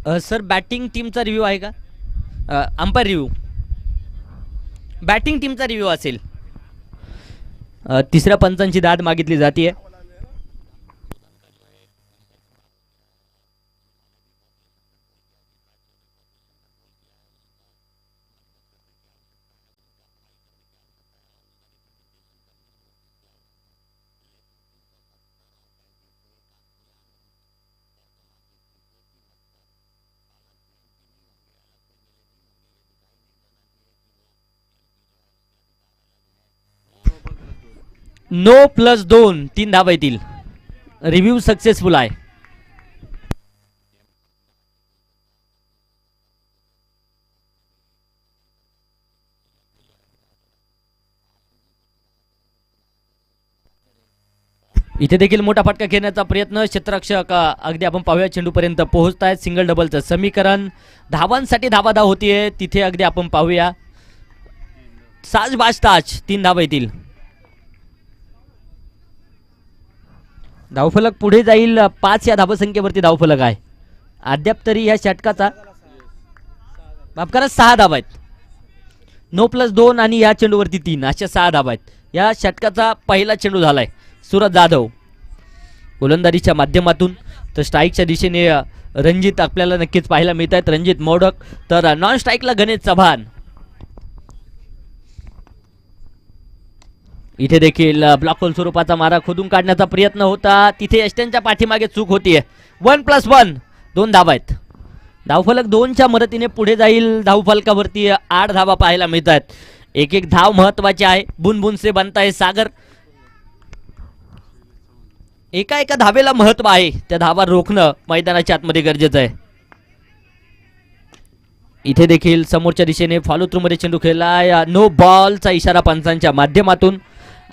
Sir batting टीमचा review आहे का? अंपायर रिव्ह्यू, बॅटिंग टीमचा रिव्ह्यू असेल. तिसऱ्या पंचांची दाद मागितली जाते. 9+2 3 धावा येतील. रिव्ह्यू सक्सेसफुल आहे. इथे देखील मोठा फटका घेण्याचा प्रयत्न. क्षेत्ररक्षक अगदी आपण पाहूया चेंडूपर्यंत पोहोचत आहेत. सिंगल डबलचं समीकरण. धावांसाठी धावाधाव होतीये तिथे अगदी आपण पाहूया. साज ताज 3 धावा येतील. धावफलक पुढे जाईल. 5 या धावसंख्येवरती धावफलक आहे. अद्याप तरी या षटकाचा माफ करा 6 धावा आहेत. 9+2 आणि या चेंडूवरती 3 अशा 6 धावा आहेत. या षटकाचा पहिला चेंडू झालाय. सूरज जाधव गोलंदाजीच्या माध्यमातून. तर स्ट्राईकच्या दिशेने रणजित आपल्याला नक्कीच पाहायला मिळत आहेत. रणजित मोडक. तर नॉन स्ट्राईकला गणेश चव्हाण. इथे देखील ब्लॉक होल स्वरूपाचा मारा खोदून काढण्याचा प्रयत्न होता. तिथे यष्ट्यांच्या पाठीमागे चूक होतीये. 1+1 2 धावा आहेत. धावफलक 2च्या मदतीने पुढे जाईल. धावफलकावरती 8 धावा पाहायला मिळत आहेत. एक एक धाव महत्वाची आहे. बुनबुन से बनता है सागर. एका एका धावेला महत्व आहे. त्या धावा रोखणं मैदानाच्या आतमध्ये गरजेचं आहे. इथे देखील समोरच्या दिशेने फॉलो थ्रू मध्ये चेंडू खेळलाय. नो बॉलचा इशारा पंचांच्या माध्यमातून.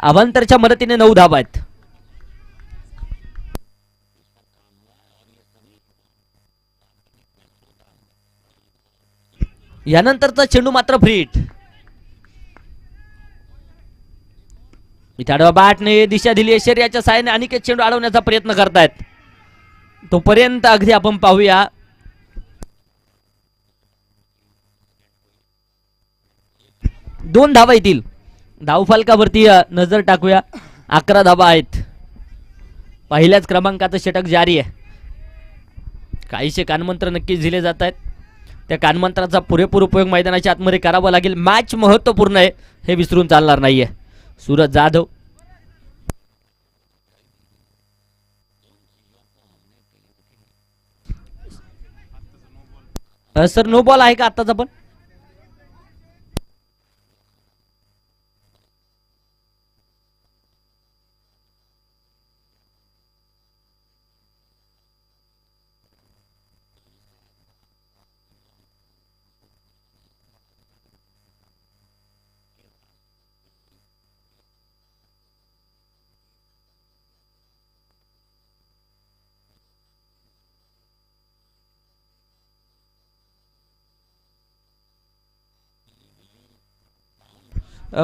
अवांतरच्या मदतीने 9 धावा आहेत. यानंतरचा चेंडू मात्र फ्रीट. इथे आडवा बॅटने दिशा दिली. शरीराच्या साहाय्याने अनेक चेंडू अडवण्याचा प्रयत्न करतायत. तोपर्यंत अगदी आपण पाहूया. दोन धावा येतील. धावफलकावरती नजर टाकूया. 11 धावा आहेत. पहिल्याच क्रमांकाचं षटक जारी आहे. काहीशे कानमंत्र नक्कीच दिले जात आहेत. त्या कानमंत्राचा पुरेपूर उपयोग मैदानाच्या आतमध्ये करावा लागेल. मॅच महत्त्वपूर्ण आहे हे विसरून चालणार नाहीये. Suraj Jadhav sir no ball आहे का आत्ताचा पण?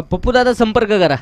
पप्पू दादा संपर्क करा.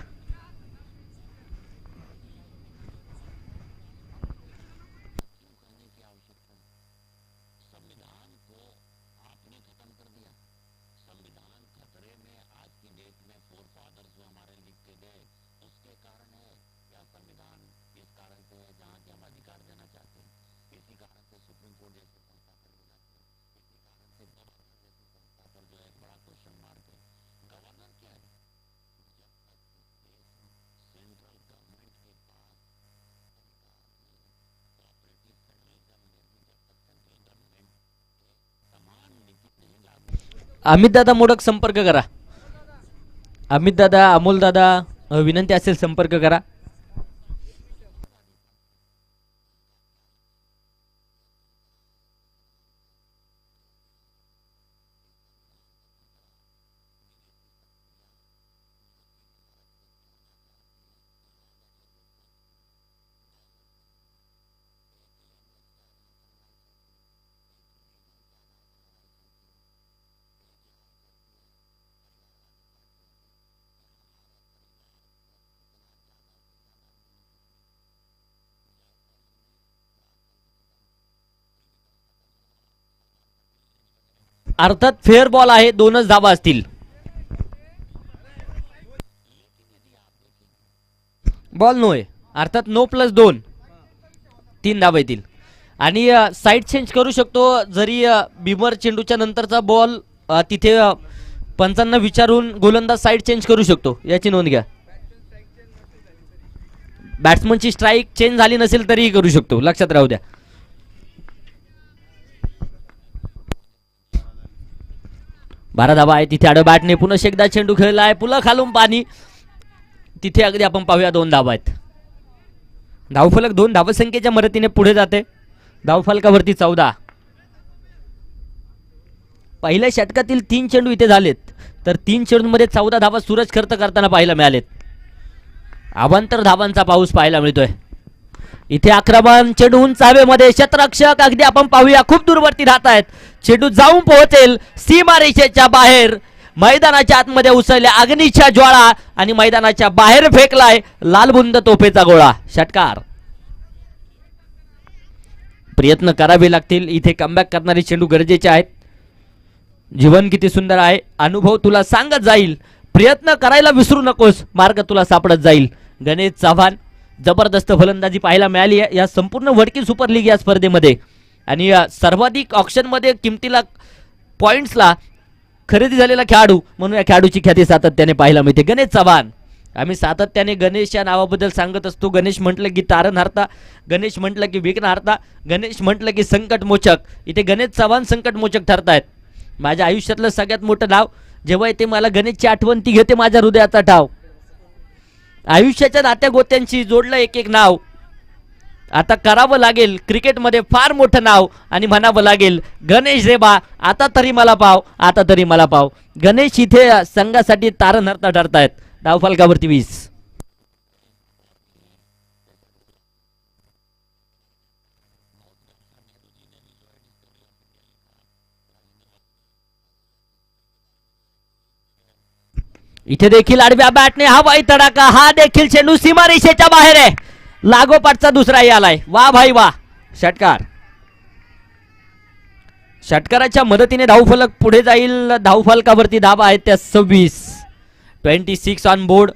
अमित दादा मोडक संपर्क करा. अमित दादा, अमोल दादा, विनंती असेल संपर्क करा. अर्थात फेअर बॉल आहे, 2च धावा असतील. बॉल नो आहे अर्थात नो प्लस 2, 3 धावा येतील. आणि साईड चेंज करू शकतो जरी बिमर चेंडूच्या नंतरचा बॉल तिथे पंचांना विचारून गोलंदाज साईड चेंज करू शकतो, याची नोंद घ्या. बॅट्समनची स्ट्राईक चेंज झाली नसेल तरीही करू शकतो, लक्षात राहू द्या. बारा धावा आहे तिथे. आड बॅटने पुन्हा एकदा चेंडू खेळला आहे, पुन्हा खालून पाणी. तिथे अगदी आपण पाहूया 2 धावा आहेत. धावफलक 2 धावसंख्येच्या मदतीने पुढे जाते. धावफलकावरती 14. पहिल्या षटकातील 3 चेंडू इथे झालेत, तर 3 चेंडूंमध्ये 14 धावा सूरज खर्च करताना पाहायला मिळालेत. अवांतर धावांचा पाऊस पाहायला मिळतोय. इथे आक्रमण चेंडू चावेमध्ये, क्षेत्ररक्षक अगदी आपण पाहूया खूप दूरवरती राहत आहेत. चेंडू जाऊन पोहोचेल सीमारेषेच्या बाहेर. मैदानाच्या आतमध्ये उसळल्या अग्नीच्या ज्वाळा आणि मैदानाच्या बाहेर फेकलाय लालबुंद तोफेचा गोळा. षटकार. प्रयत्न करावे लागतील इथे, कमबॅक करणारे चेंडू गरजेचे आहेत. जीवन किती सुंदर आहे, अनुभव तुला सांगत जाईल. प्रयत्न करायला विसरू नकोस, मार्ग तुला सापडत जाईल. गणेश चव्हाण जबरदस्त फलंदाजी पाहायला मिळाली आहे या संपूर्ण वडकी सुपर लीग या स्पर्धेमध्ये. आणि सर्वाधिक ऑक्शनमध्ये किमतीला पॉइंट्सला खरेदी झालेला खेळाडू म्हणून या खेळाडूची ख्याती सातत्याने पाहायला मिळते. गणेश चव्हाण. आम्ही सातत्याने गणेश या नावाबद्दल सांगत असतो. गणेश म्हटलं की तारणहार्ता, गणेश म्हटलं की विघ्नहार्ता, गणेश म्हटलं की संकटमोचक. इथे गणेश चव्हाण संकटमोचक ठरतायत. माझ्या आयुष्यातलं सगळ्यात मोठं नाव जेव्हा येते मला गणेशची आठवण, ती घेते माझ्या हृदयाचा ठाव. आयुष्याच्या नात्या गोत्यांची जोडलं एक एक नाव. आता करावं लागेल क्रिकेटमध्ये फार मोठं नाव आणि म्हणावं लागेल गणेश रे बा, आता तरी मला पाव, आता तरी मला पाव. गणेश इथे संघासाठी तारणहार्ता ठरतायत. धावफलकावरती 20. इथे देखील आडव्या बॅटने हवाई तडाखा. हा देखील चेंडू सीमारेषेच्या बाहेर आहे. लागोपाठचा दुसराही आलाय. वा भाई वा. षटकार. षटकाराच्या मदतीने धावफलक पुढे जाईल. धावफलकावरती धावा आहेत त्या 26. 26 ऑन बोर्ड.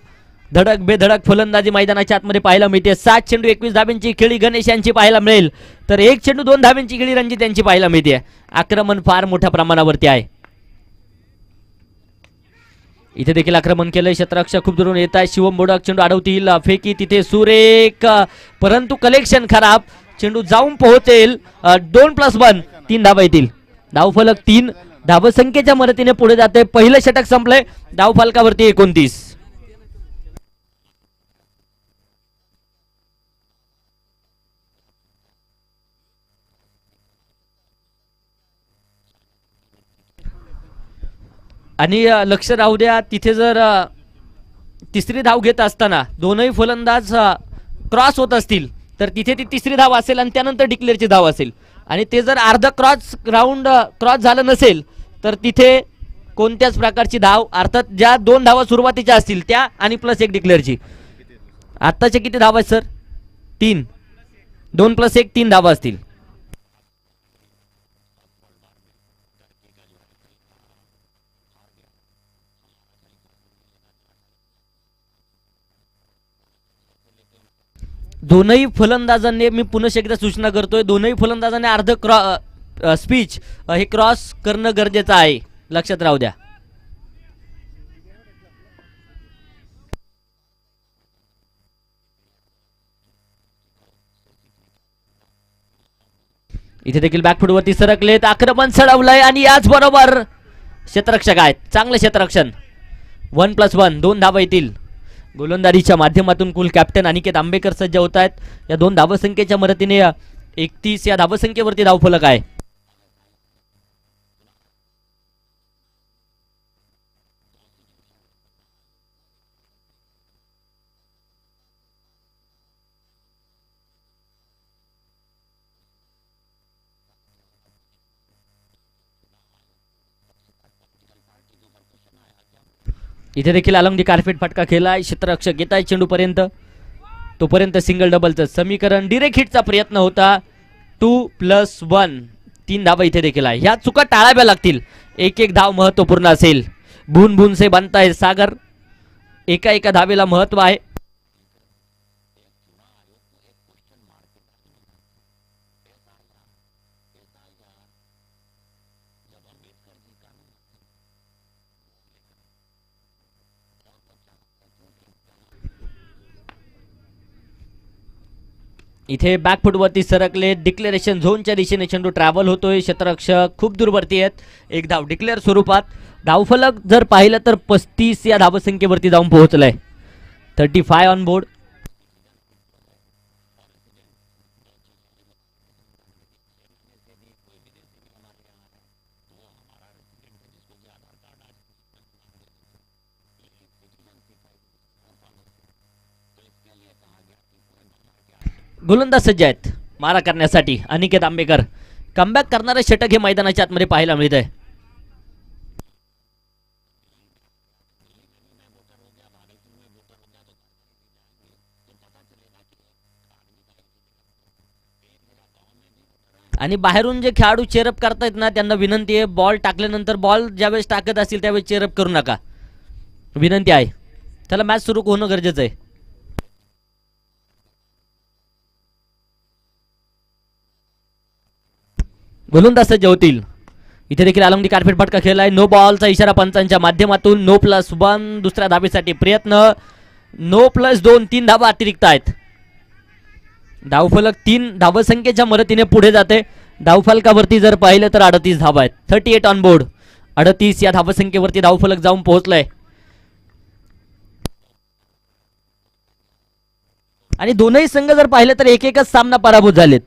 धडक बेधडक फलंदाजी मैदानाच्या आतमध्ये पाहायला मिळते. 7 चेंडू 21 धाब्यांची खेळी गणेश यांची पाहायला मिळेल, तर 1 चेंडू 2 धाब्यांची खेळी रणजित यांची पाहायला मिळते. आक्रमण फार मोठ्या प्रमाणावरती आहे. इथे देखील आक्रमण केलंय. क्षेत्ररक्षक खूप दुरून येत आहे. शिवम बोडक चेंडू अडवतील. फेकी तिथे सुरेख, परंतु कलेक्शन खराब. चेंडू जाऊन पोहोचेल 2+1, 3 धावा येतील. धावफलक 3 धावसंख्येच्या मदतीने पुढे जाते. पहिलं षटक संपलंय. धावफलकावरती 29. आणि लक्ष राहू द्या तिथे जर तिसरी धाव घेत असताना दोनही फलंदाज क्रॉस होत असतील तर तिथे ती तिसरी धाव असेल आणि त्यानंतर डिक्लेअरची धाव असेल. आणि ते जर अर्ध राऊंड क्रॉस झालं नसेल तर तिथे कोणत्याच प्रकारची धाव, अर्थात ज्या 2 धावा सुरुवातीच्या असतील त्या आणि +1 डिक्लेअरची. आत्ताचे किती धावा आहेत सर? 3. 2+1 3 धावा असतील. दोनही फलंदाजांनी, मी पुन्हा एकदा सूचना करतोय, दोनही फलंदाजांनी अर्ध स्पीच हे क्रॉस करणं गरजेचं आहे, लक्षात राहू द्या. इथे देखील बॅकफुटवरती सरकलेत. आक्रमण चढवलंय आणि याचबरोबर क्षेत्ररक्षक आहेत. चांगलं क्षेत्ररक्षण. 1+1 2 धावा येतील. गोलंदाजीच्या माध्यमातून कुल कॅप्टन अनिकेत आंबेकर सज्ज होत आहेत. या 2 धावसंख्येच्या मदतीने 31 या धावसंख्येवरती धावफलक आहे. इथे देखील अलॉंग दी कार्पेट फटका खेळलाय. क्षेत्ररक्षक येत आहे चेंडूपर्यंत. तोपर्यंत सिंगल डबलचं समीकरण. डिरेक्ट हिटचा प्रयत्न होता. 2+1 3 धावा इथे देखील आहे. ह्या चुका टाळाव्या लागतील. एक एक धाव महत्वपूर्ण असेल. बून बून से बनता है सागर. एका एका धावेला महत्व आहे. इथे बॅकफुटवरती सरकले. डिक्लेरेशन झोनच्या दिशेने चेंडू ट्रॅव्हल होतोय. क्षेत्ररक्षक खूप दूरवरती आहेत. एक धाव डिक्लेअर स्वरूपात. धावफलक जर पाहिलं तर 35 या धावसंख्येवरती जाऊन पोहोचलाय. 35 ऑन बोर्ड. गोलंदाज सज्ज आहेत मारा करण्यासाठी. अनिकेत आंबेकर कमबॅक करणारे षटक हे मैदानाच्या आतमध्ये पाहायला मिळत आहे. आणि बाहेरून जे खेळाडू चेअरअप करतायत ना त्यांना विनंती आहे बॉल टाकल्यानंतर बॉल ज्यावेळेस टाकत असतील त्यावेळेस चेअरअप करू नका. विनंती आहे. त्याला मॅच सुरू होणं गरजेचं आहे. गोलंदाज सज्ज होतील. इथे देखील अलंगी कार्पेट फटका खेळलाय. नो बॉलचा इशारा पंचांच्या माध्यमातून. No+1 दुसऱ्या धावेसाठी प्रयत्न. No+2 3 धावा अतिरिक्त आहेत. धावफलक 3 धावसंख्येच्या मदतीने पुढे जाते. धावफलकावरती जर पाहिलं तर 38 धावा आहेत. 38 ऑन बोर्ड. 38 या धावसंख्येवरती धावफलक जाऊन पोहोचलाय. आणि दोनही संघ जर पाहिलं तर एक एकच सामना पराभूत झालेत.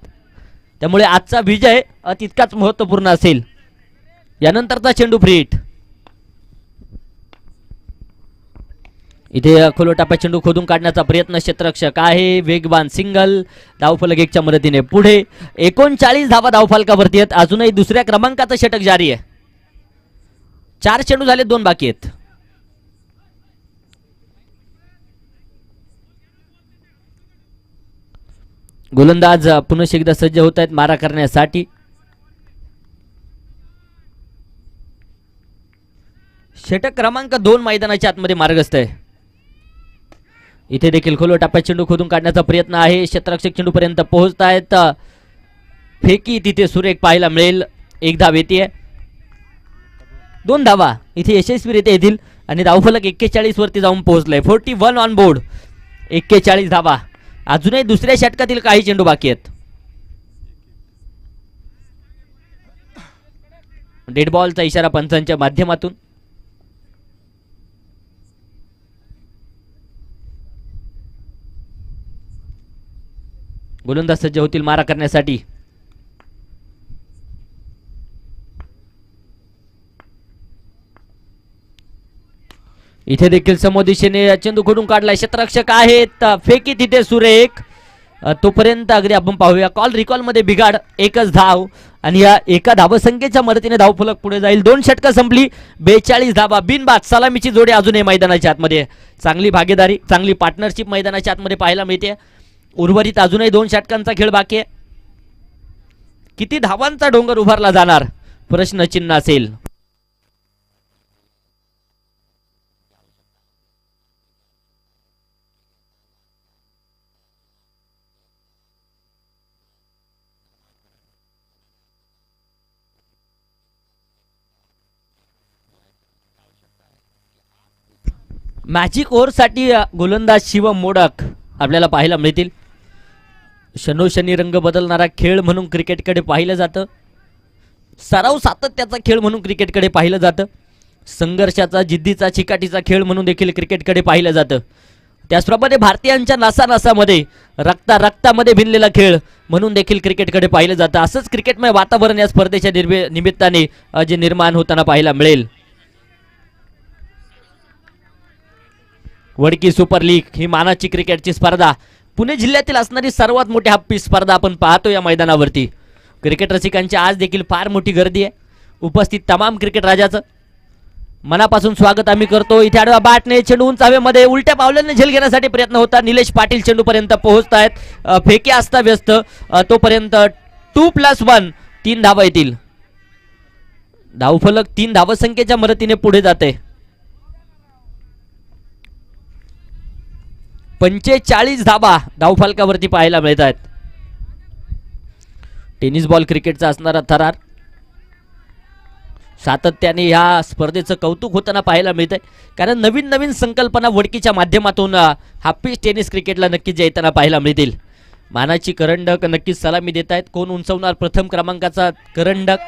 त्यामुळे आजचा विजय तितकाच महत्त्वपूर्ण असेल. यानंतरचा चेंडू फ्री हिट. इथे खोलटाप्या चेंडू खोदून काढण्याचा प्रयत्न. क्षेत्ररक्षक आहे वेगवान. सिंगल. धावफलक 1च्या मदतीने पुढे. 39 धावा धावफलकावरती आहेत. अजूनही दुसऱ्या क्रमांकाचं षटक जारी आहे. 4 चेंडू झाले, 2 बाकी आहेत. गोलंदाज पुन्हा एकदा सज्ज होत आहेत मारा करण्यासाठी. षटक क्रमांक 2 मैदानाच्या आतमध्ये मार्गस्थ आहे. इथे देखील खोल टप्प्यात चेंडू खोदून काढण्याचा प्रयत्न आहे. क्षेत्ररक्षक चेंडूपर्यंत पोहोचतायत. फेकी तिथे सुरेख पाहायला मिळेल. 1 धाव येते. 2 धावा इथे यशस्वीरित्या येतील आणि धावफलक 41 वरती जाऊन पोहोचलाय. 41 ऑन बोर्ड. 41 धावा. अजूनही दुसऱ्या षटकातील काही चेंडू बाकी आहेत. डेड बॉलचा इशारा पंचांच्या माध्यमातून. गोलंदाज सज्ज होतील मारा करण्यासाठी. इथे देखील समोदिशेने चेंडू खोडून काढलाय. क्षेत्ररक्षक आहेत. फेकी तिथे सुरेख. तोपर्यंत अगदी आपण पाहूया कॉल रिकॉल मध्ये बिघाड. 1च धाव आणि या एका धावसंख्येच्या मदतीने धावफलक पुढे जाईल. 2 षटकं संपली. 42 धावा. बिनबाद सलामीची जोडी अजूनही मैदानाच्या आतमध्ये. चांगली भागीदारी, चांगली पार्टनरशिप मैदानाच्या आतमध्ये पाहायला मिळते. उर्वरित अजूनही 2 षटकांचा खेळ बाकी आहे. किती धावांचा डोंगर उभारला जाणार प्रश्नचिन्ह असेल. मॅजिक ओव्हरसाठी गोलंदाज शिवम मोडक आपल्याला पाहायला मिळतील. शनोशनी रंग बदलणारा खेळ म्हणून क्रिकेटकडे पाहिलं जातं. सराव सातत्याचा खेळ म्हणून क्रिकेटकडे पाहिलं जातं. संघर्षाचा, जिद्दीचा, चिकाटीचा खेळ म्हणून देखील क्रिकेटकडे पाहिलं जातं. त्याचप्रमाणे भारतीयांच्या नासानासामध्ये रक्तामध्ये भिनलेला खेळ म्हणून देखील क्रिकेटकडे पाहिलं जातं. असंच क्रिकेटमय वातावरण या स्पर्धेच्या निमित्ताने जे निर्माण होताना पाहायला मिळेल. वडकी सुपर लीग ही मानाची क्रिकेटची स्पर्धा. पुणे जिल्ह्यातील असणारी सर्वात मोठी हप्पी स्पर्धा आपण पाहतो या मैदानावरती. क्रिकेट रसिकांची आज देखील फार मोठी गर्दी आहे. उपस्थित तमाम क्रिकेट राजाचं मनापासून स्वागत आम्ही करतो. इथे आडवा बॅटने चेंडू उंच हवेमध्ये उलट्या पावलाने झेल घेण्यासाठी प्रयत्न होता. निलेश पाटील चेंडूपर्यंत पोहोचतायत. फेकी असता व्यस्त. तोपर्यंत 2+1 3 धावा येतील. धावफलक 3 धावसंख्येच्या मदतीने पुढे जाते. 45 धावा धावफलकावरती पाहायला मिळत आहेत. टेनिस बॉल क्रिकेटचा असणारा थरार सातत्याने या स्पर्धेचं कौतुक होताना पाहायला मिळतंय. कारण नवीन नवीन संकल्पना वडकीच्या माध्यमातून हा पिच टेनिस क्रिकेटला नक्कीच येताना पाहायला मिळतील. मानाची करंडक नक्कीच सलामी देत आहेत. कोण उंचवणार प्रथम क्रमांकाचा करंडक.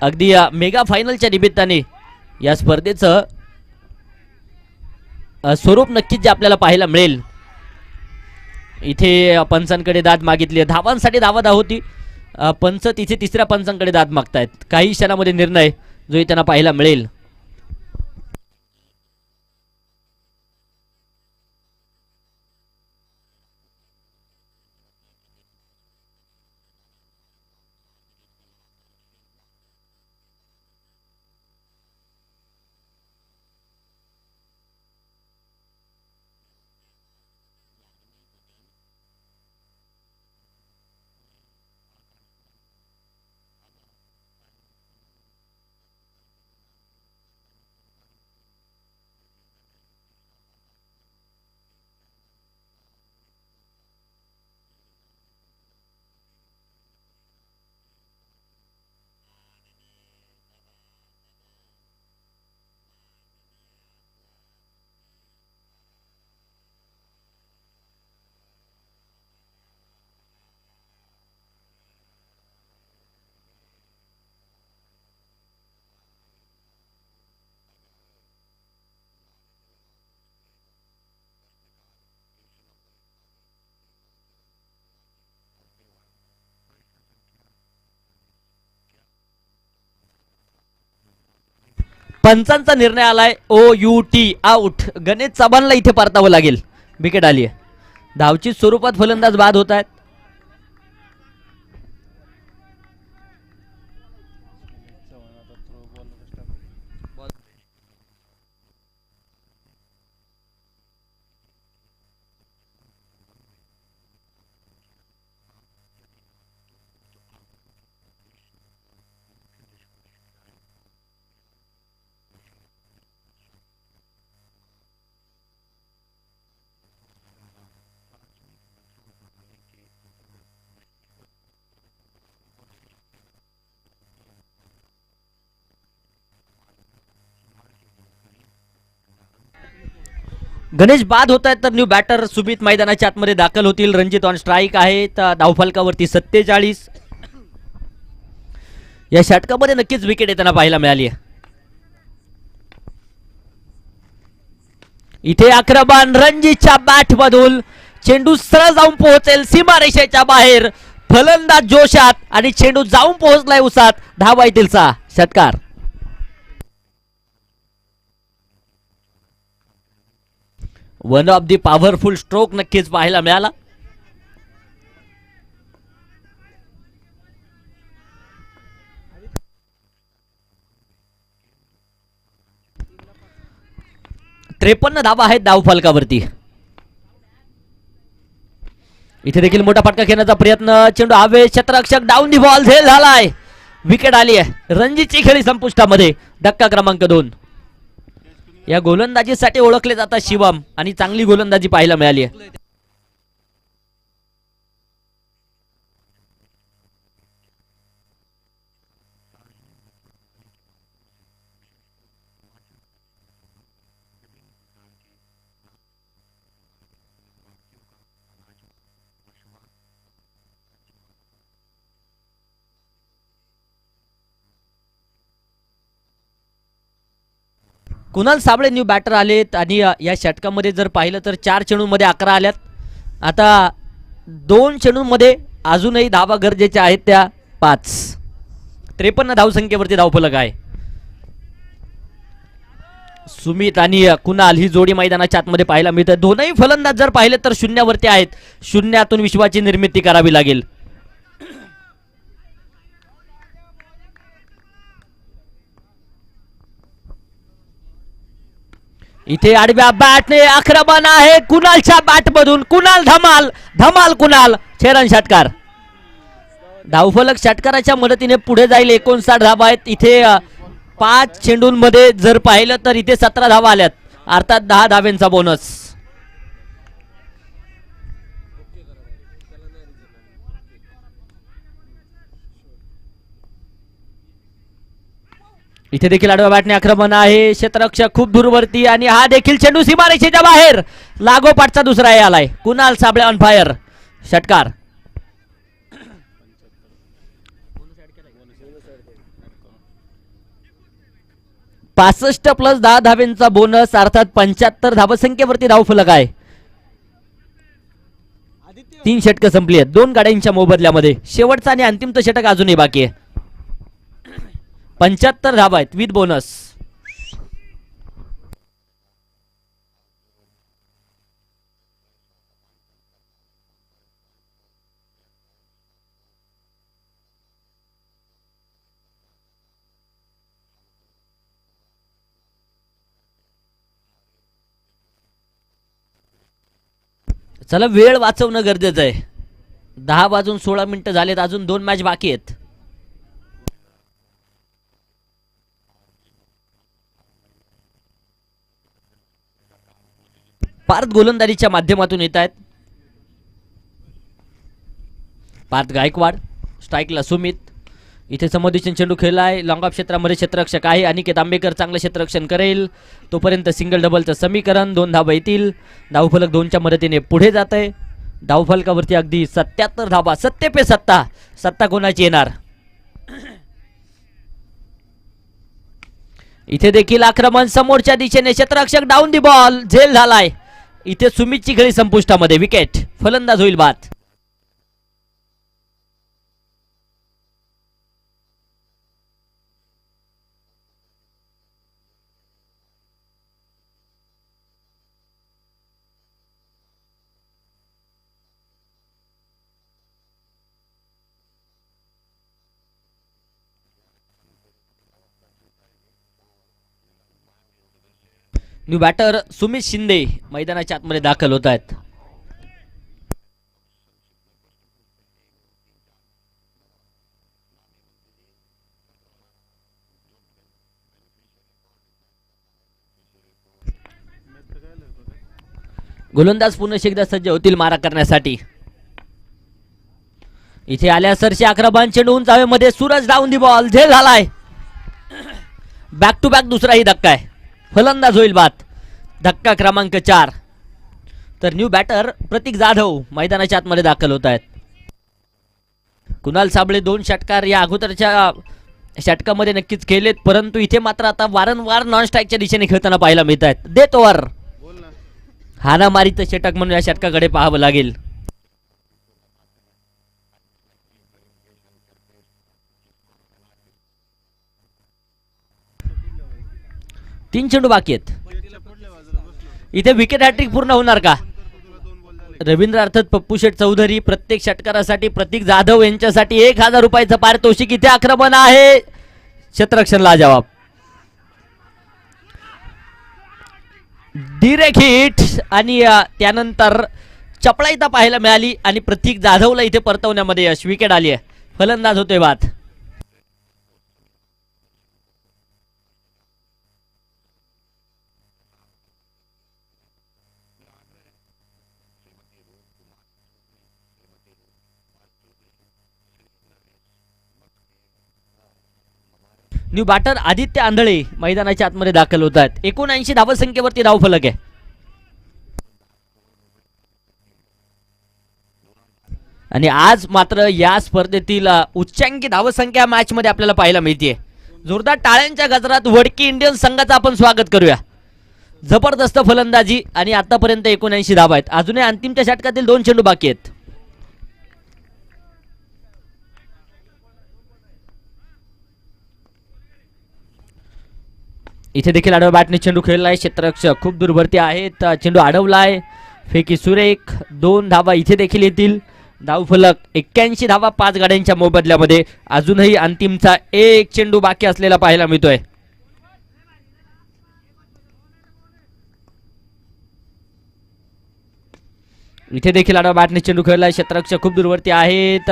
अगदी मेगा फायनलच्या निमित्ताने या स्पर्धेचं स्वरूप नक्कीच जे आपल्याला पाहायला मिळेल. इथे पंचांकडे दाद मागितली. धावांसाठी धावा होती. पंच तिथे तिसऱ्या पंचांकडे दाद मागतायत. काही क्षणामध्ये निर्णय जो त्यांना पाहायला मिळेल. पंचांचा निर्णय आलाय OUT आउट. गणेश चव्हाणला इथे परतावं लागेल. विकेट आली आहे. धावची स्वरूपात फलंदाज बाद होत आहेत. गणेश बाद होत आहेत तर न्यू बॅटर सुमित मैदानाच्या आतमध्ये दाखल होतील. रणजित ऑन स्ट्राईक आहे. धावफलकावरती 47. या षटकामध्ये नक्कीच विकेट येताना पाहायला मिळाली आहे. इथे आक्रमण रणजितच्या बॅट मधून चेंडू सरळ जाऊन पोहोचेल सीमारेषेच्या बाहेर. फलंदाज जोशात आणि चेंडू जाऊन पोहोचलाय उसात. धावा येतीलचा षटकार. One of the powerful stroke नक्कीच पाहायला मिळाला. त्रेपन्न धावा आहेत धावफलकावरती. इथे देखील मोठा फटका घेण्याचा प्रयत्न. चेंडू हवे. क्षेत्ररक्षक डाऊन दी बॉल झेल झालाय. विकेट आली आहे. रणजितची खेळी संपुष्टामध्ये. धक्का क्रमांक 2. या गोलंदाजीसाठी ओळखले जातात शिवम आणि चांगली गोलंदाजी पाहायला मिळाली आहे. कुणाल साबळे न्यू बॅटर आलेत आणि या षटकामध्ये जर पाहिलं तर 4 चेंडूंमध्ये 11 आल्यात. आता 2 चेंडूंमध्ये अजूनही धावा गरजेच्या आहेत त्या 5. 53 धावसंख्येवरती धावफलक आहे. सुमित आणि कुणाल ही जोडी मैदानाच्या आतमध्ये पाहायला मिळते. दोनही फलंदाज जर पाहिले तर शून्यावरती आहेत. शून्यातून विश्वाची निर्मिती करावी लागेल. इथे आडव्या बॅटने आक्रमण आहे कुणालच्या बॅट मधून. कुणाल धमाल. धमाल कुणाल. छेरन षटकार. धावफलक षटकाराच्या मदतीने पुढे जाईल. 59 धावा आहेत. इथे 5 चेंडूंमध्ये जर पाहिलं तर इथे 17 धावा आल्यात, अर्थात 10 धाव्यांचा बोनस. इथे देखील आडव्या बॅटने आक्रमण आहे. क्षेत्ररक्षक खूप दूरवरती आणि हा देखील चेंडू सीमारेषेच्या बाहेर. लागोपाठचा दुसरा हे आलाय. Kunal Sable on fire. षटकार. पासष्ट प्लस 10 धावेंचा बोनस, अर्थात 75 धावसंख्येवरती धावफलक आहे. 3 षटकं संपली आहेत 2 गाड्यांच्या मोबदल्यामध्ये. शेवटचा आणि अंतिमचं षटक अजूनही बाकी आहे. 75 धावा आहेत विथ बोनस. चला, वेळ वाचवणं गरजेचं आहे. 10 वाजून 16 मिनिटं झालेत. अजून 2 मॅच बाकी आहेत. पार्थ गोलंदाजीच्या माध्यमातून येत आहेत. पार्थ गायकवाड. स्ट्राईकला सुमित. इथे समोदिशन चेंडू खेळलाय. लॉंग ऑफ क्षेत्रामध्ये क्षेत्ररक्षक आहे. अनिकेत आंबेकर चांगलं क्षेत्ररक्षण करेल. तोपर्यंत सिंगल डबलचं समीकरण. 2 धावा येतील. धावफलक 2च्या मदतीने पुढे जात आहे. धावफलकावरती अगदी 77 धावा. 70 पे 7. सत्ता कोणाची येणार. इथे देखील आक्रमण समोरच्या दिशेने. क्षेत्ररक्षक डाऊन दी बॉल. झेल झालाय. इथे सुमितची खेळी संपुष्टामध्ये. विकेट. फलंदाज होईल बाद. न्यू बॅटर सुमित शिंदे मैदानाच्या आतमध्ये दाखल होत आहेत. गोलंदाज पुन्हा एकदा सज्ज होतील मारा करण्यासाठी. इथे आल्या सरशी आक्रमण. चेंडू उंच हवेमध्ये. Suraj down the ball. झेल झालाय. बॅक टू बॅक दुसराही धक्का आहे. फलंदाज होईल बाद. धक्का क्रमांक 4. तर न्यू बॅटर प्रतीक जाधव मैदानाच्या आतमध्ये दाखल होत आहेत. कुणाल साबळे 2 षटकार या अगोदरच्या षटकामध्ये नक्कीच खेळलेत, परंतु इथे मात्र आता वारंवार नॉन स्ट्राईकच्या दिशेने खेळताना पाहायला मिळत आहेत. देत ओव्हर. हाणामारीचं षटक म्हणून या षटकाकडे पाहावं लागेल. तीन चेंडू बाकी आहेत. इथे विकेट हॅट्रिक पूर्ण होणार का. रवींद्र अर्थात पप्पू शेठ चौधरी प्रत्येक षटकारासाठी प्रतीक जाधव यांच्यासाठी 1000 रुपयाचं पारितोषिक. इथे आक्रमण आहे. क्षेत्ररक्षणला जवाब. डिरेक्ट हिट आणि त्यानंतर चपळाईता पाहायला मिळाली आणि प्रतीक जाधवला इथे परतवण्यामध्ये यश. विकेट आली आहे. फलंदाज होतोय बाद. न्यू बॅटर आदित्य आंधळे मैदानाच्या आतमध्ये दाखल होत आहेत. 79 धावसंख्येवरती धावफलक आहे. आणि आज मात्र या स्पर्धेतील उच्चांकी धावसंख्या मॅच मध्ये आपल्याला पाहायला मिळते. जोरदार टाळ्यांच्या गजरात वडकी इंडियन संघाचं आपण स्वागत करूया. जबरदस्त फलंदाजी आणि आतापर्यंत 79 धावा आहेत. अजूनही अंतिमच्या षटकातील 2 चेंडू बाकी आहेत. इथे देखील आडव्या बॅटने चेंडू खेळलाय. क्षेत्ररक्षक खूप दूरवरती आहेत. चेंडू अडवलाय. फेकी सुरेख. 2 धावा इथे देखील येतील. धावफलक 81 धावा 5 गाड्यांच्या मोबदल्यामध्ये. अजूनही अंतिमचा 1 चेंडू बाकी असलेला पाहायला मिळतोय. इथे देखील आडव्या बॅटने चेंडू खेळलाय. क्षेत्ररक्षक खूप दूरवरती आहेत.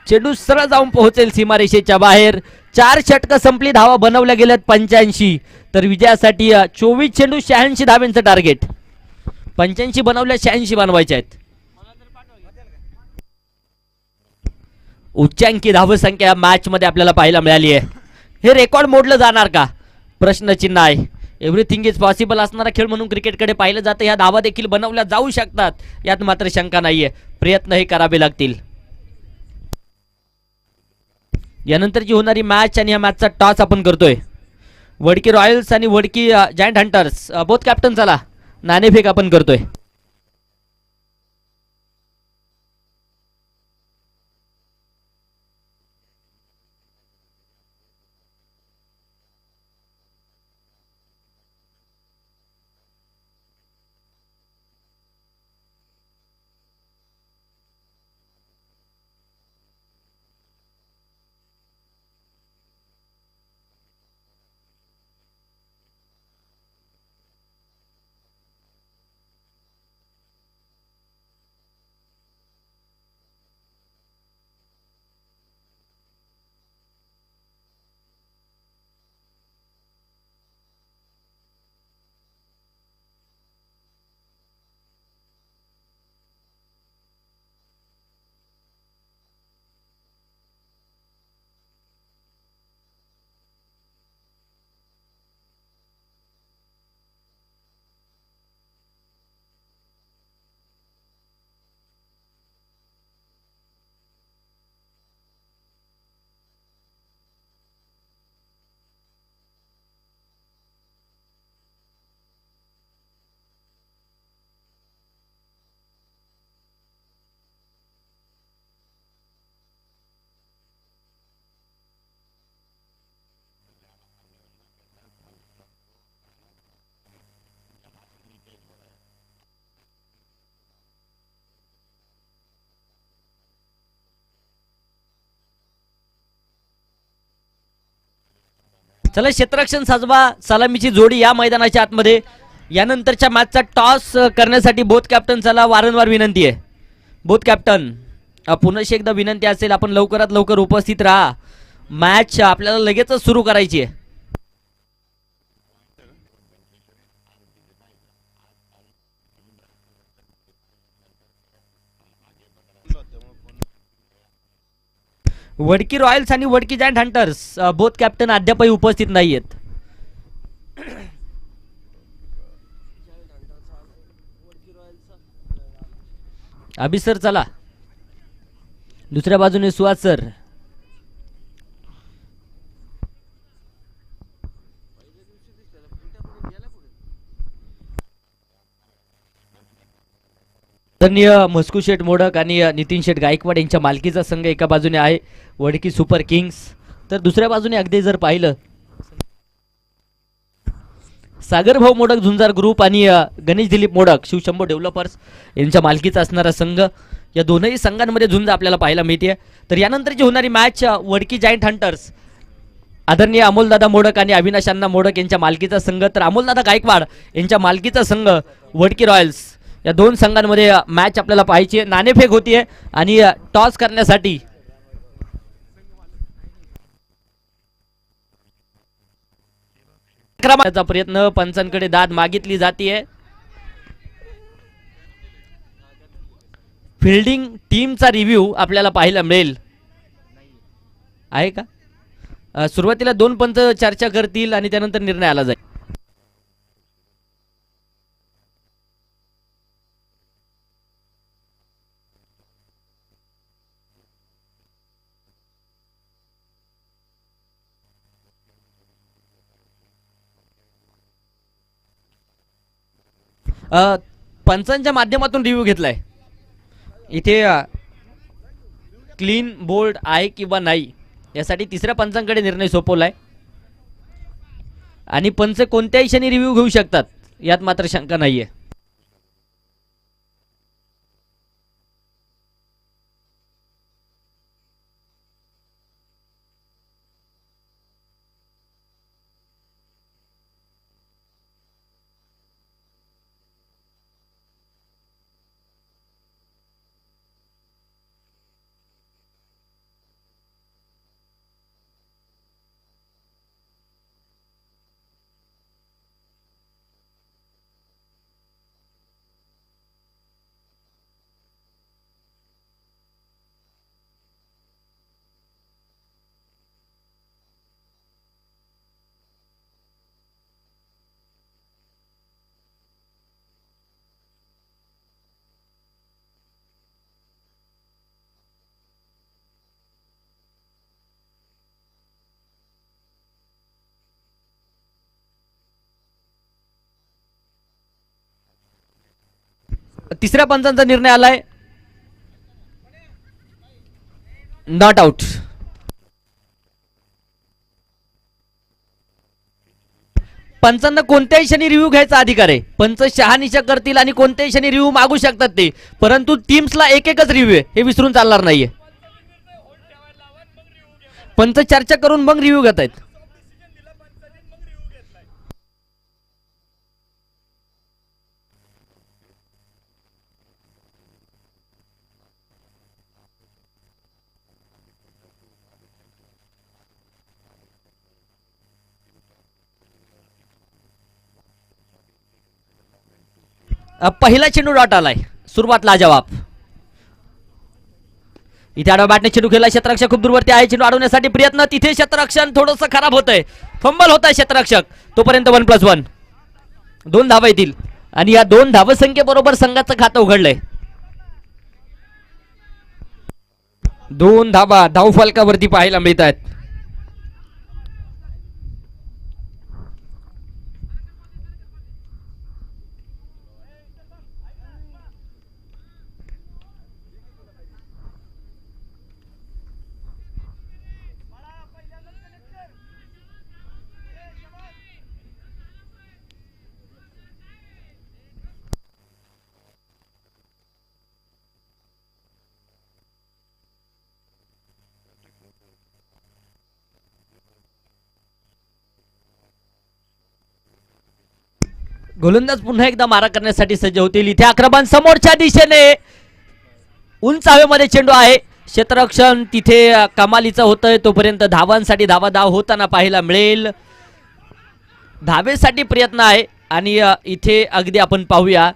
चेंडू सरळ जाऊन पोहोचेल सीमारेषेच्या बाहेर. 4 षटकं संपली, धावा बनवल्या गेल्यात 85. तर विजयासाठी 24 चेंडू 86 धाव्यांचं टार्गेट. 85 बनवल्या, 86 बनवायचे आहेत. उच्चांकी धावसंख्या मॅच मध्ये आपल्याला पाहायला मिळाली आहे. हे रेकॉर्ड मोडलं जाणार का, प्रश्नचिन्ह आहे. एव्हरीथिंग इज पॉसिबल असणारा खेळ म्हणून क्रिकेटकडे पाहिलं जातं. ह्या धावा देखील बनवल्या जाऊ शकतात, यात मात्र शंका नाहीये. प्रयत्न हे करावे लागतील. यानंतरची होणारी मॅच आणि या मॅचचा टॉस आपण करतोय. वडकी रॉयल्स आणि Wadki giant hunters both captain. चला नाणेफेक आपण करतोय. चला क्षेत्ररक्षण साजवा सलामीची जोडी या मैदानाच्या आतमध्ये. यानंतरच्या मॅचचा टॉस करण्यासाठी बोथ कॅप्टन चला वारंवार विनंती आहे. बोथ कॅप्टन पुन्हा एकदा विनंती असेल, आपण लवकरात लवकर उपस्थित राहा. मॅच आपल्याला लगेचच सुरू करायची आहे. वडकी रॉयल्स आणि Wadki giant hunters both captain अद्यापही उपस्थित नाहीयेत. अभि सर चला. दुसऱ्या बाजूने सुहास सर. मस्कू शेठ मोडक आणि नितीन शेठ गायकवाड यांच्या मालकीचा संघ एका बाजूने आहे, वडकी सुपर किंग्स. तर दुसऱ्या बाजूने अगदी जर पाहिलं सागर भाऊ मोडक झुंजार ग्रुप आणि गणेश दिलीप मोडक शिवशंभो डेव्हलपर्स यांच्या मालकीचा असणारा संघ. या दोनही संघांमध्ये झुंज आपल्याला पाहायला मिळते. तर यानंतरची होणारी मॅच वडकी जायंट हंटर्स आदरणीय अमोलदादा मोडक आणि अविनाश अण्णा मोडक यांच्या मालकीचा संघ, तर अमोलदादा गायकवाड यांच्या मालकीचा संघ वडकी रॉयल्स. या दोन संघांमध्ये मॅच आपल्याला पाहायची. नाणेफेक होतीये आणि टॉस करण्यासाठी प्रयत्न, पंचांकडे दाद मागितली जाते. फिल्डिंग टीमचा रिव्ह्यू आपल्याला पाहायला मिळेल आहे का. सुरुवातीला 2 पंच चर्चा करतील आणि त्यानंतर निर्णय आला जाईल. पंचांच्या माध्यमातून रिव्ह्यू घेतलाय. इथे क्लीन बोल्ड आहे किंवा नाही यासाठी तिसऱ्या पंचांकडे निर्णय सोपवलाय आणि पंच कोणत्याही क्षणी रिव्ह्यू घेऊ शकतात, यात मात्र शंका नाहीये. तिसऱ्या पंचांचा निर्णय आलाय नॉट आउट. पंचांना कोणत्याही क्षणी रिव्ह्यू घ्यायचा अधिकार आहे. पंच शहानिशा करतील आणि कोणत्याही क्षणी रिव्ह्यू मागू शकतात ते, परंतु टीम्सला एक एकच रिव्ह्यू आहे हे विसरून चालणार नाहीये. पंच चर्चा करून मग रिव्ह्यू घेत आहेत. पहिला चेंडू डॉट आलाय. सुरुवात लाजवाब. इथे आडवा बॅटने चेंडू खेळला. क्षेत्ररक्षक खूप दूरवरती आहे. चेंडू अडवण्यासाठी प्रयत्न. तिथे क्षेत्ररक्षण थोडंसं खराब होतंय. फंबल होत आहे क्षेत्ररक्षक. तोपर्यंत 1+1 2 धावा येतील आणि या 2 धावसंख्येबरोबर संघाचं खातं उघडलंय. 2 धावा धावफलकावरती पाहायला मिळत आहेत. गोलंदाज पुन्हा एकदा मारा करण्यासाठी सज्ज होतील. इथे आक्रमण समोरच्या दिशेने उंच हवेमध्ये चेंडू आहे. क्षेत्ररक्षण तिथे कमालीचं होतंय. तोपर्यंत धावांसाठी धावाधाव होताना पाहायला मिळेल. धावेसाठी प्रयत्न आहे आणि इथे अगदी आपण पाहूया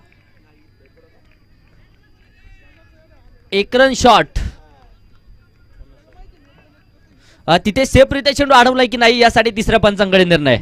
एक रन शॉट. तिथे सेफरित्या चेंडू अडवलाय की नाही यासाठी तिसऱ्या पंचांकडे निर्णय.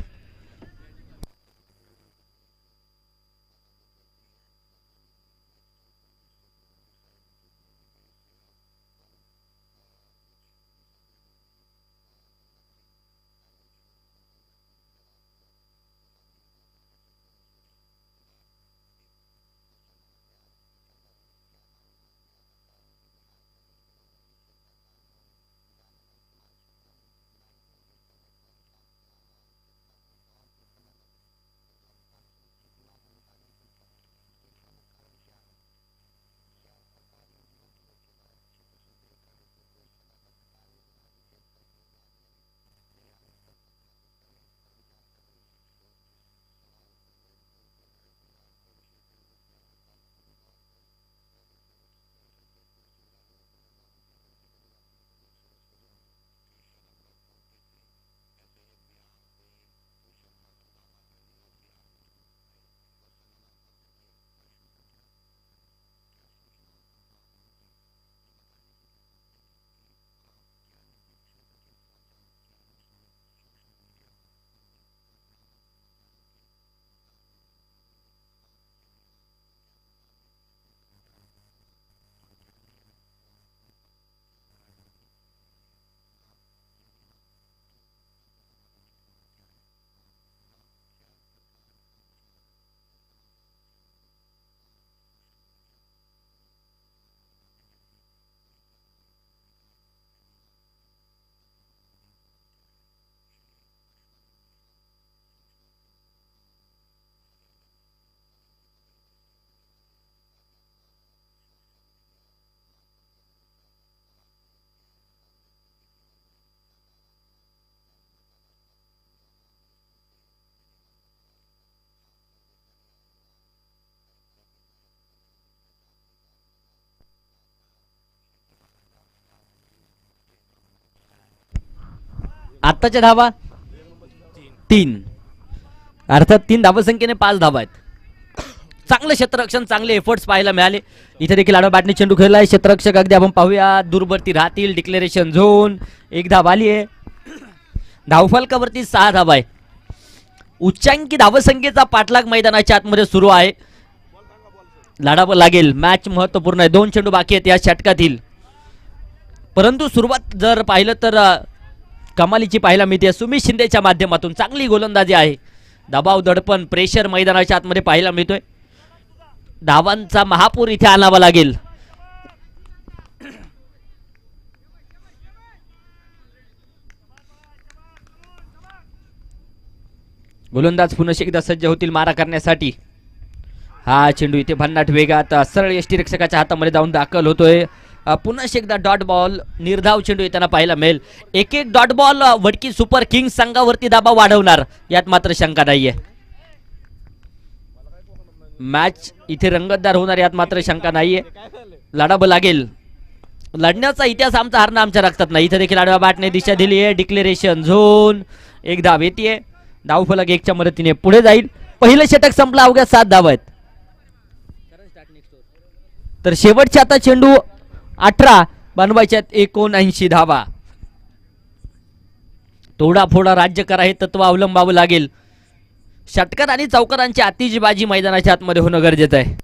आत्ताच्या धावा 3 अर्थात 3 धावसंख्येने 5 धावा आहेत. चांगलं क्षेत्ररक्षण चांगले एफर्ट्स पाहायला मिळाले. इथे देखील आडवा बॅटने चेंडू खेळलाय. क्षेत्ररक्षक अगदी आपण पाहूया दूरवरती राहतील. Declaration zone. 1 धाव आली आहे. धावफलकावरती 6 धावा आहे. उच्चांकी धावसंख्येचा पाठलाग मैदानाच्या आतमध्ये सुरू आहे. लढावं लागेल. मॅच महत्वपूर्ण आहे. 2 चेंडू बाकी आहेत या षटकातील. परंतु सुरुवात जर पाहिलं तर कमालीची पाहायला मिळते. सुमित शिंदेच्या माध्यमातून चांगली गोलंदाजी आहे. दबाव दडपण प्रेशर मैदानाच्या आतमध्ये पाहायला मिळतोय. धावांचा महापूर इथे आणावा लागेल. गोलंदाज पुन्हा एकदा सज्ज होतील मारा करण्यासाठी. हा चेंडू इथे भन्नाट वेगात सरळ यष्टीरक्षकाच्या हातामध्ये जाऊन दाखल होतोय. पुन्हा एकदा डॉट बॉल, निर्धाव चेंडू येताना पाहायला मिळेल. एक एक dot ball Wadki super Kings संघावरती दबाव वाढवणार यात मात्र शंका नाहीये. मॅच इथे रंगतदार होणार यात मात्र शंका नाहीये. लढावं लागेल. लढण्याचा इतिहास आमचा हरणं आमच्या रक्तात नाही. इथे देखील आडव्या बॅटने दिशा दिली आहे. Declaration zone. एक धाव येते. धावफलक 1च्या मदतीने पुढे जाईल. पहिलं षटक संपलं. अवघ्या 7 धावा आहेत. तर शेवटच्या आता चेंडू 18 बनवायच्यात 79 धावा. तोडा फोडा राज्य करा हे तत्व अवलंबावं लागेल. षटकार आणि चौकारांची आतिषबाजी मैदानाच्या आतमध्ये होणं गरजेचं आहे.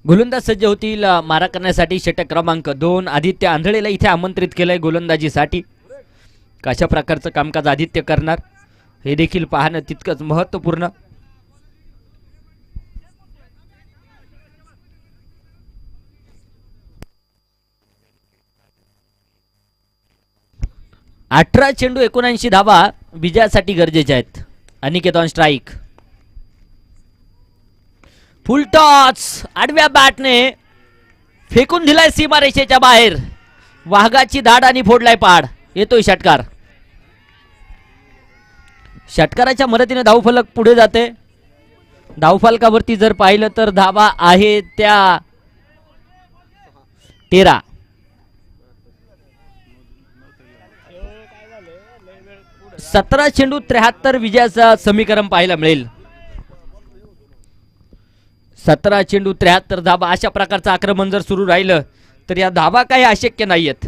गोलंदाज सज्ज होतील मारा करण्यासाठी. षटक क्रमांक 2 आदित्य आंधळेला इथे आमंत्रित केलंय गोलंदाजीसाठी. कशा प्रकारचं कामकाज आदित्य करणार हे देखील पाहणं तितकंच महत्त्वपूर्ण. अठरा चेंडू 79 धावा विजयासाठी गरजेच्या आहेत. Aniket on strike. Full toss. आडव्या बॅटने फेकून दिलाय सीमारेषेच्या बाहेर. वाघाची धाड आणि फोडलाय पाड. येतोय षटकार. षटकाराच्या मदतीने धावफलक पुढे जाते. धावफलकावरती जर पाहिलं तर धावा आहे त्या 13. सतरा चेंडू 73 विजयाचं समीकरण पाहायला मिळेल. 17 चेंडू 73 धावा. अशा प्रकारचं आक्रमण जर सुरू राहिलं तर या धावा काही अशक्य नाहीयेत.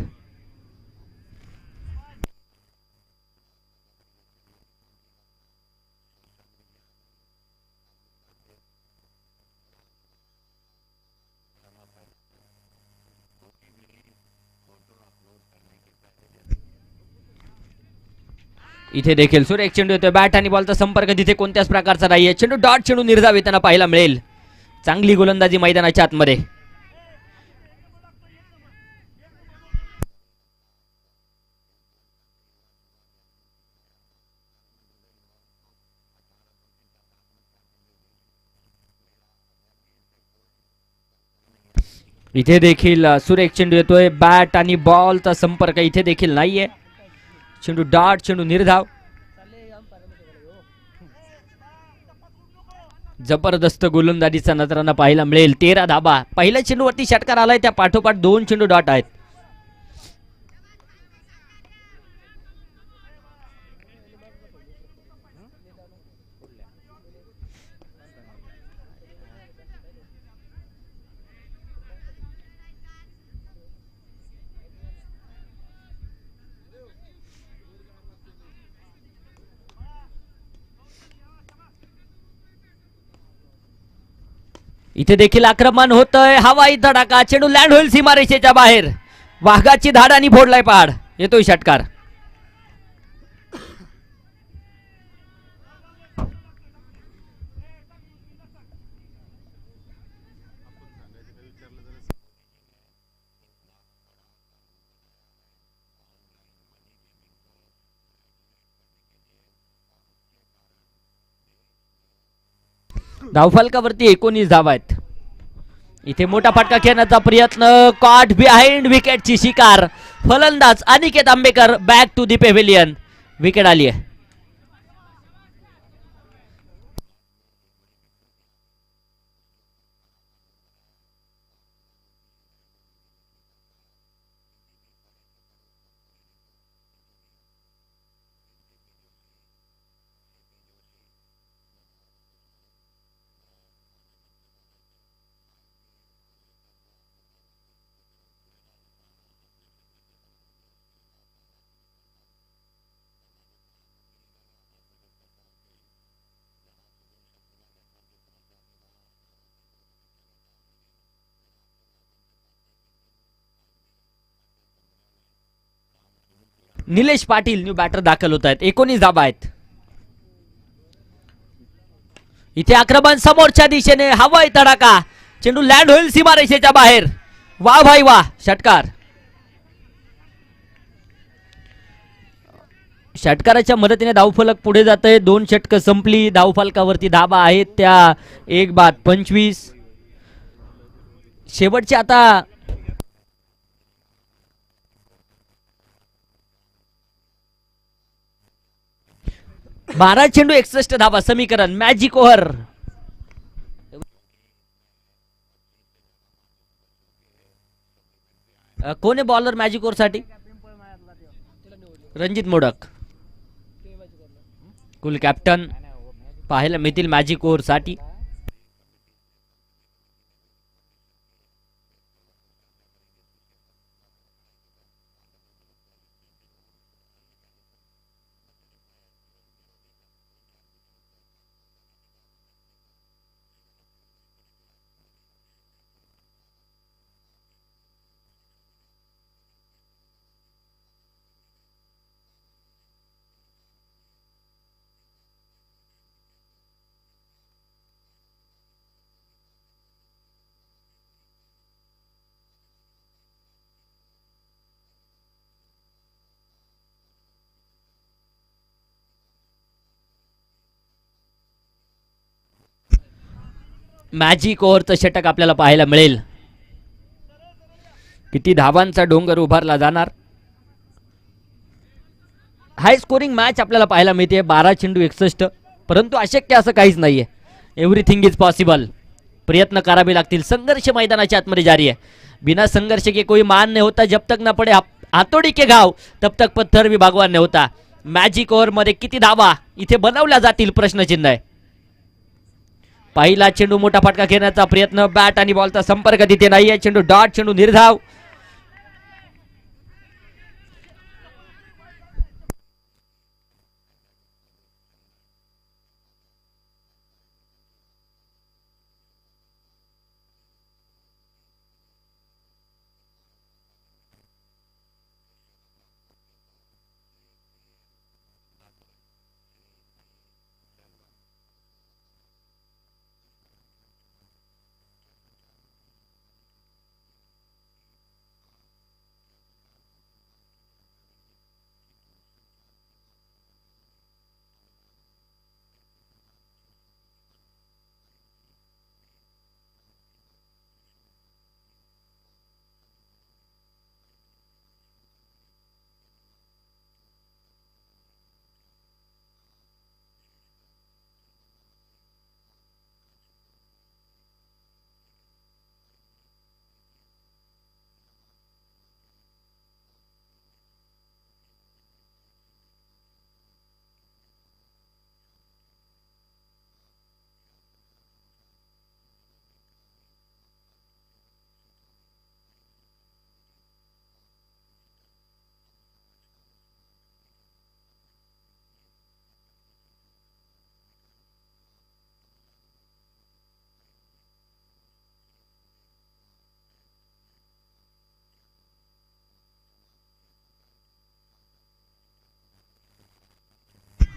इथे देखील सुरेख चेंडू येतोय. बॅट आणि बॉलचा संपर्क तिथे कोणत्याच प्रकारचा नाहीये. चेंडू डॉट चेंडू निर्धाव येताना पाहायला मिळेल. चांगली गोलंदाजी मैदानाच्या आतमध्ये. इथे देखील सुरेख चेंडू येतोय. बॅट आणि बॉलचा संपर्क इथे देखील नाहीये. चेंडू डॉट चेंडू निर्धाव. जबरदस्त गोलंदाजीचा नजराना पाहायला मिळेल. 13 धाबा. पहिल्या चेंडूवरती षटकार आलाय. त्या पाठोपाठ 2 चेंडू डॉट आहेत. इथे देखील आक्रमण होतंय. हवाई धडाका. चेंडू लँड होईल सीमारेषेच्या बाहेर. वाघाची धाड आणि फोडलाय पाड. येतोय षटकार. धावफलकावरती 19 धावा आहेत. इथे मोठा फटका खेळण्याचा प्रयत्न. कॉट बिहाइंड विकेटची शिकार. फलंदाज Aniket Ambekar back to the pavilion. Wicket आली आहे. निलेश पाटील न्यू बॅटर दाखल होत आहेत. 19 धाबा आहेत. इथे आक्रमण समोरच्या दिशेने, हवाई तडाखा, चेंडू लँड होईल सीमारेषेच्या बाहेर. वा भाई वा, षटकार. षटकाराच्या मदतीने धावफलक पुढे जात आहे. 2 षटक संपली. धावफलकावरती धाबा आहेत त्या 1 बाद 25. शेवटचे आता 12 चेंडू 61 धाबा समीकरण. Magic over. कोण आहे बॉलर मॅजिक ओव्हर साठी? रणजित मोडक कुल कॅप्टन पाहायला मिळतील मॅजिक ओव्हर साठी. मॅजिक ओव्हरचं षटक आपल्याला पाहायला मिळेल. किती धावांचा डोंगर उभारला जाणार. हाय स्कोरिंग मॅच आपल्याला पाहायला मिळते. 12 चेंडू 61. परंतु अशक्य असं काहीच नाहीये. Everything is possible. प्रयत्न करावे लागतील. संघर्ष मैदानाच्या आतमध्ये जारी है. बिना संघर्ष के कोई मान नहीं होता. जब तक ना पडे हातोडी के घाव तब तक पत्थर भी भगवान नहीं होता. मॅजिक ओव्हर मध्ये किती धावा इथे बनवल्या जातील प्रश्नचिन्ह आहे. पहिला चेंडू मोठा फटका घेण्याचा प्रयत्न. बॅट आणि बॉलचा संपर्क तिथे नाहीये. चेंडू डॉट, चेंडू निर्धाव.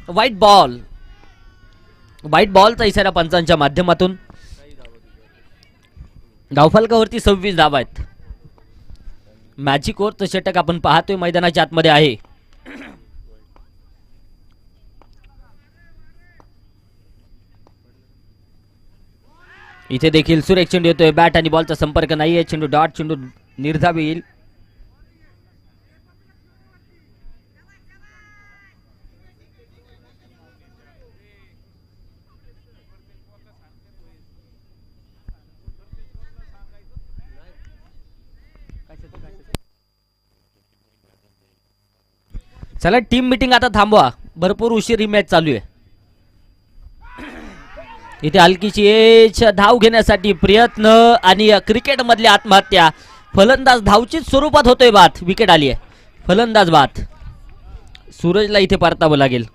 White ball. व्हाईट बॉलचा इशारा पंचांच्या माध्यमातून. धावफलकावरती 26 धावा आहेत. मॅजिक ओव्हरचं षटक आपण पाहतोय मैदानाच्या आतमध्ये आहे. इथे देखील सुरेख चेंडू येतोय. बॅट आणि बॉलचा संपर्क नाहीये. चेंडू डॉट, चेंडू निर्धाव येईल. चला टीम मीटिंग आता थांबवा. भरपूर उशीर ही मॅच चालू आहे. इथे हलकीची एच धाव घेण्यासाठी प्रयत्न आणि क्रिकेट मधली आत्महत्या. फलंदाज धावचीच स्वरूपात होतोय बाद. विकेट आली आहे. फलंदाज बाद. सूरजला इथे परतावं लागेल.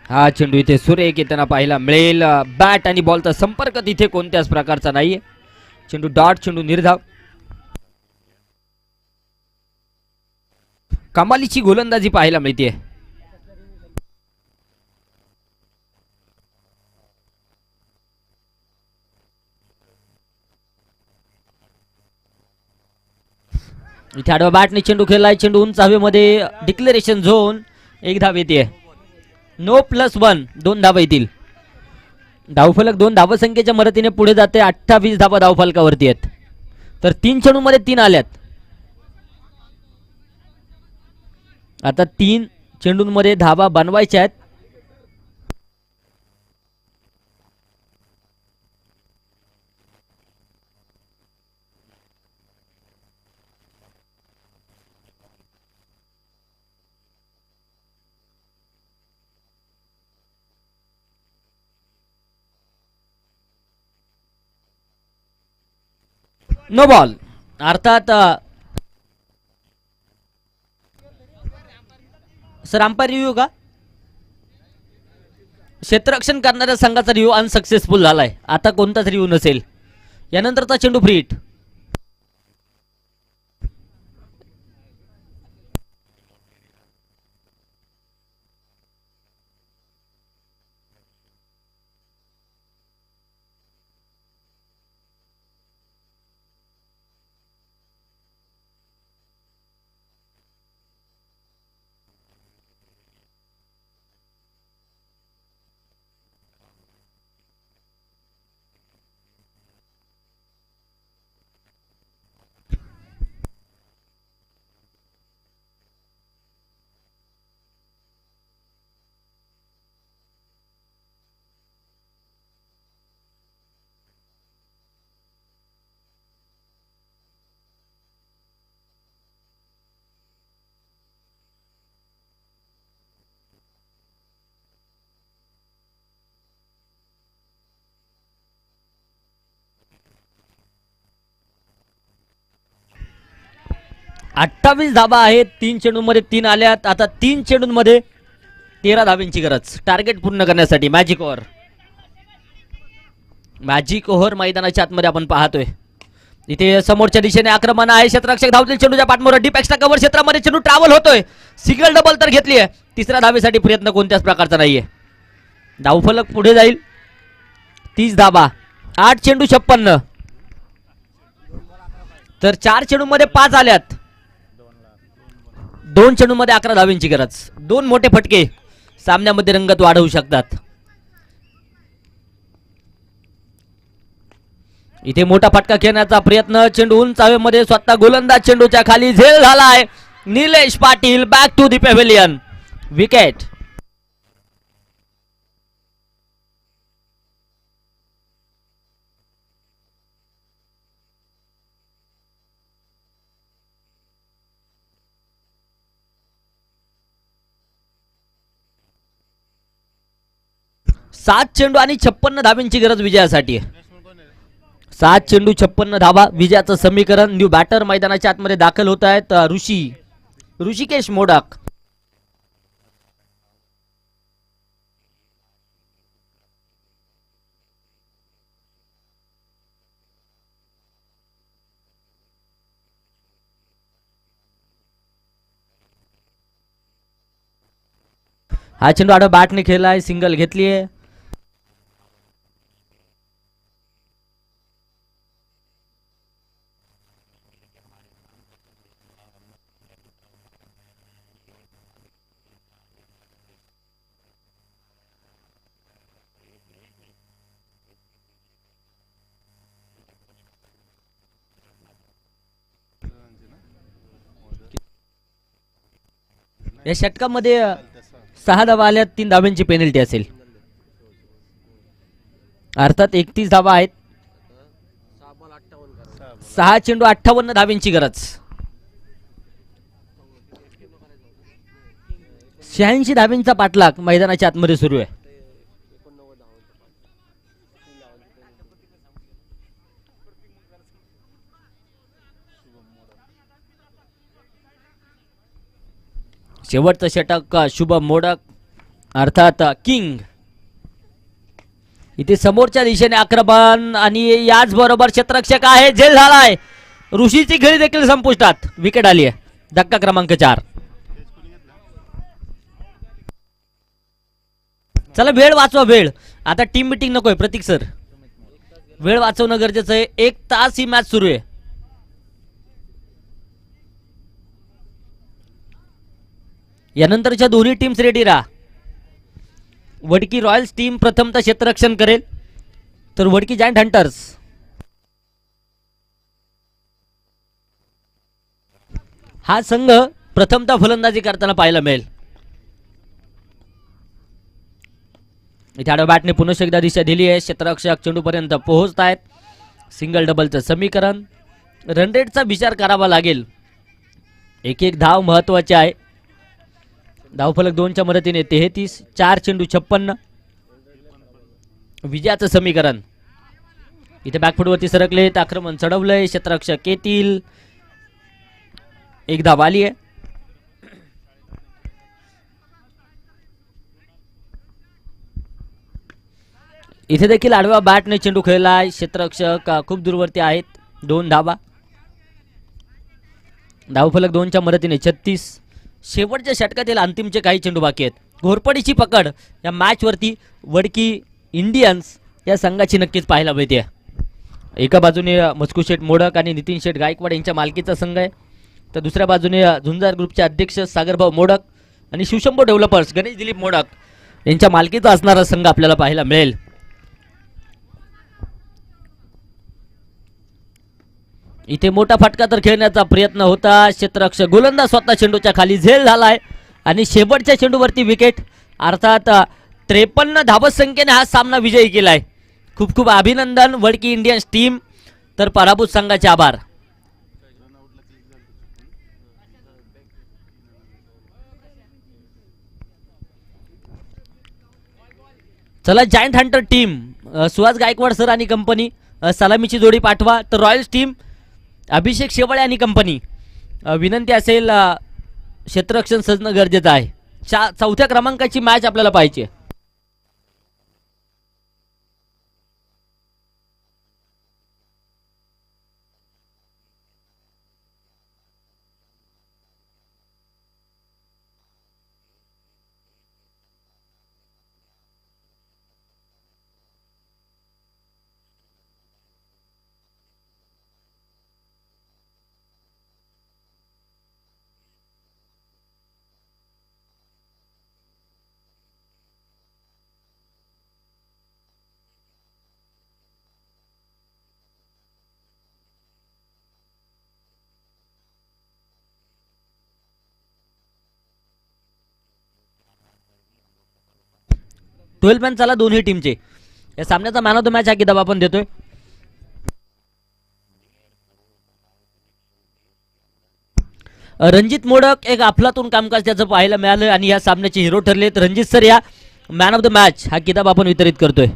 हा चेंडू इथे सुरेख येताना पाहायला मिळेल. बॅट आणि बॉलचा संपर्क तिथे कोणत्याच प्रकारचा नाहीये. चेंडू डॉट, चेंडू निर्धाव. कमालीची गोलंदाजी पाहायला मिळते. इथे आडवा बॅटने चेंडू खेळलाय. चेंडू उंच हवेमध्ये, डिक्लेरेशन झोन. एक धाव येते. नो प्लस वन, 2 धावा येतील. धावफलक 2 धावसंख्येच्या मदतीने पुढे जाते. 28 धावा धावफलकावरती आहेत. तर 3 चेंडूमध्ये 3 आल्यात. आता 3 चेंडूंमध्ये धावा बनवायच्या आहेत. No ball. अर्थात सर अंपायर रिव्ह्यू का? क्षेत्ररक्षण करणाऱ्या संघाचा रिव्ह्यू अनसक्सेसफुल झालाय. आता कोणताच रिव्ह्यू नसेल. यानंतरचा चेंडू फ्री हिट. अठ्ठावीस धाबा आहेत. 3 चेंडूंमध्ये 3 आल्यात. आता 3 चेंडूंमध्ये 13 धाब्यांची गरज टार्गेट पूर्ण करण्यासाठी. Magic over. मॅजिक ओव्हर मैदानाच्या आतमध्ये आपण पाहतोय. इथे समोरच्या दिशेने आक्रमण आहे. क्षेत्ररक्षक धावतील. चेंडूच्या पाठमोर डीप एक्स्ट्रा कव्हर क्षेत्रामध्ये चेंडू ट्रॅव्हल होतोय. सिंगल डबल तर घेतली आहे. तिसऱ्या धावेसाठी प्रयत्न कोणत्याच प्रकारचा नाहीये. धावफलक पुढे जाईल. 30 धाबा. 8 चेंडू 56. तर 4 चेंडूमध्ये 5 आल्यात. 2 चेंडूमध्ये 11 धाव्यांची गरज. 2 मोठे फटके सामन्यामध्ये रंगत वाढवू शकतात. इथे मोठा फटका खेळण्याचा प्रयत्न. चेंडू उंच हवेमध्ये, स्वतः गोलंदाज चेंडूच्या खाली झेल झालाय. Nilesh Patil back to the pavilion. Wicket. सात चेंडू आणि 56 धाब्यांची गरज विजयासाठी. 7 चेंडू 56 धाबा विजयाचं समीकरण. न्यू बॅटर मैदानाच्या आतमध्ये दाखल होत आहेत. ऋषिकेश मोडक. हा चेंडू आडवा बॅटने खेळलाय. सिंगल घेतलीये. या षटकामध्ये 6 धावा आल्या. 3 धाव्यांची पेनल्टी असेल. अर्थात 31 धावा आहेत. 6 चेंडू 58 धाव्यांची गरज. 86 धाव्यांचा पाठलाग मैदानाच्या आतमध्ये सुरू आहे. शेवटचं षटक शुभम मोडक अर्थात किंग. इथे समोरच्या दिशेने आक्रमण आणि याच बरोबर क्षेत्ररक्षक आहे, झेल झालाय. ऋषीची खेळी देखील संपुष्टात. विकेट आली आहे. धक्का क्रमांक 4. चला वेळ वाचवा, वेळ. आता टीम मिटिंग नकोय प्रतीक सर, वेळ वाचवणं गरजेचं आहे. 1 तास ही मॅच सुरू आहे. यानंतरच्या दोन्ही टीम्स रेडी राहा. वडकी रॉयल्स टीम प्रथमतः क्षेत्ररक्षण करेल, तर वडकी जायंट हंटर्स हा संघ प्रथमतः फलंदाजी करताना पाहायला मिळेल. इथे आडव्या बॅटने पुन्हा एकदा दिशा दिली आहे. क्षेत्ररक्षक चेंडूपर्यंत पोहोचत आहेत. सिंगल डबलचं समीकरण. रन रेटचा विचार करावा लागेल. एक एक धाव महत्वाचे आहे. धावफलक 2च्या मदतीने 33, 4 चेंडू 56. विजयाचं समीकरण. इथे बॅकफुटवरती सरकलेत, आक्रमण चढवलंय. क्षेत्ररक्षक येतील. एक धाव आली आहे. इथे देखील आडव्या बॅटने चेंडू खेळलाय. क्षेत्ररक्षक खूप दूरवरती आहेत. 2 धावा. धावफलक 2च्या मदतीने 36. शेवटच्या षटकातील अंतिमचे काही चेंडू बाकी आहेत. घोरपडीची पकड या मॅच वरती वडकी इंडियन्स या संघाची नक्कीच पाहायला मिळते. एका बाजूने मस्कू शेठ मोडक आणि नितीन शेठ गायकवाड यांच्या मालकीचा संघ आहे, तर दुसऱ्या बाजूने झुंजार ग्रुपचे अध्यक्ष सागरभाऊ मोडक आणि शिवशंभो डेव्हलपर्स गणेश दिलीप मोडक यांच्या मालकीचा असणारा संघ आपल्याला पाहायला मिळेल. इथे मोठा फटका तर खेळण्याचा प्रयत्न होता. क्षेत्ररक्षक गोलंदाज स्वतः चेंडूच्या खाली, झेल झालाय आणि शेवटच्या चेंडूवरती विकेट. अर्थात 53 धावत संख्येने हा सामना विजयी केलाय. खूप खूप अभिनंदन वडकी इंडियन्स टीम. तर पराभूत संघाचे आभार. चला giant Hunter team Suhas Gaikwad sir आणि कंपनी सलामीची जोडी पाठवा. तर रॉयल्स टीम अभिषेक शेवाळे आणि कंपनी विनंती असेल, क्षेत्ररक्षण सजणं गरजेचं आहे. 4थ्या क्रमांकाची मॅच आपल्याला पाहिजे. ट्वेल्थ मॅन चला दोन्ही टीमचे. या सामन्याचा मॅन ऑफ द मॅच हा किताब आपण देतोय. रणजित मोडक एक अफलातून कामकाज त्याचं पाहायला मिळालं आणि या सामन्याचे हिरो ठरलेत. रणजित सर या मॅन ऑफ द मॅच हा किताब आपण वितरित करतोय.